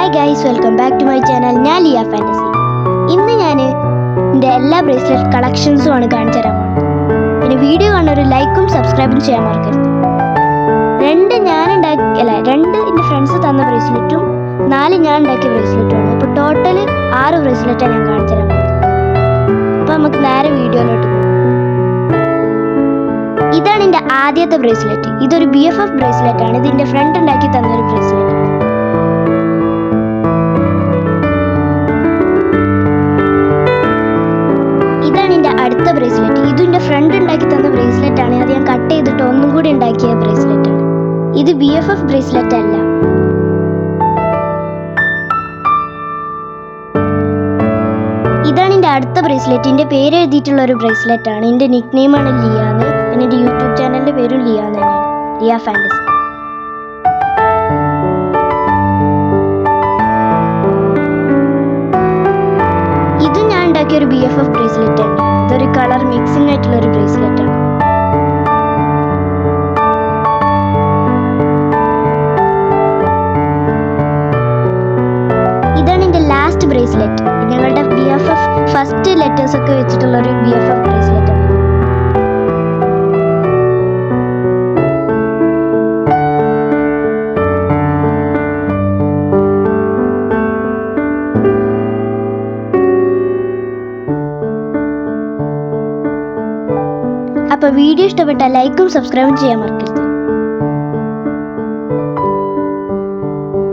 Hi guys, welcome back to my channel. ഞാൻ Liya fantasy. ഇന്ന് ഞാൻ എൻ്റെ എല്ലാ ബ്രേസ്ലെറ്റ് കളക്ഷൻസുമാണ് കാണിച്ചു തരാൻ പോകുന്നത്. പിന്നെ വീഡിയോ കാണുന്ന ഒരു ലൈക്കും സബ്സ്ക്രൈബും ചെയ്യാൻ മറക്കരുത്. രണ്ട് എൻ്റെ ഫ്രണ്ട്സ് തന്ന ബ്രേസ്ലെറ്റും 4 ഞാൻ ഉണ്ടാക്കിയ ബ്രേസ്ലെറ്റുമാണ്. അപ്പോൾ ടോട്ടൽ 6 ബ്രേസ്ലെറ്റാണ് ഞാൻ കാണിച്ചു തരാൻ പോകുന്നത്. അപ്പോൾ നമുക്ക് നേരെ വീഡിയോയിലോട്ട് പോകും. ഇതാണ് എൻ്റെ ആദ്യത്തെ ബ്രേസ്ലെറ്റ്. ഇതൊരു BFF ബ്രേസ്ലെറ്റ് ആണ്. ഇത് എൻ്റെ ഫ്രണ്ട് ഉണ്ടാക്കി തന്നൊരു ബ്രേസ്ലെറ്റ് ആണ്. ഇതാണ് എൻ്റെ അടുത്ത ബ്രേസ്ലെറ്റ്. ഇത് എൻ്റെ ഫ്രണ്ട് ഉണ്ടാക്കി തന്ന ബ്രേസ്ലെറ്റ് ആണ്. അത് ഞാൻ കട്ട് ചെയ്തിട്ട് ഒന്നും കൂടി ഉണ്ടാക്കിയ ബ്രേസ്ലെറ്റ് ആണ്. ഇത് BFF ബ്രേസ്ലെറ്റ് അല്ല. ഇതാണ് എൻ്റെ അടുത്ത ബ്രേസ്ലെറ്റ്. എൻ്റെ പേര് എഴുതിയിട്ടുള്ള ഒരു ബ്രേസ്ലെറ്റ് ആണ്. എൻ്റെ നിക്ക് നെയിമാണ് ലിയ എന്ന്. എൻ്റെ യൂട്യൂബ് ചാനലിൻ്റെ പേരും ലിയ എന്ന് തന്നെയാണ്, ലിയ ഫാൻറ്റസി. ഇത് ഞാൻ ഉണ്ടാക്കിയ ഒരു BFF ബ്രേസ്ലെറ്റ് ആണ്. ഇതൊരു കളർ മിക്സിംഗ് ആയിട്ടുള്ള ഒരു ബ്രേസ്ലെറ്റ് ആണ്. ഇതാണ് എൻ്റെ ലാസ്റ്റ് ബ്രേസ്ലെറ്റ്. ഞങ്ങളുടെ BFF ഫസ്റ്റ് ലെറ്റേഴ്സ് ഒക്കെ വെച്ചിട്ടുള്ള ഒരു BFF ബ്രേസ്ലെറ്റ് ആണ്. അപ്പോൾ വീഡിയോ ഇഷ്ടപ്പെട്ടാൽ ലൈക്കും സബ്സ്ക്രൈബും ചെയ്യാൻ മറക്കരുത്.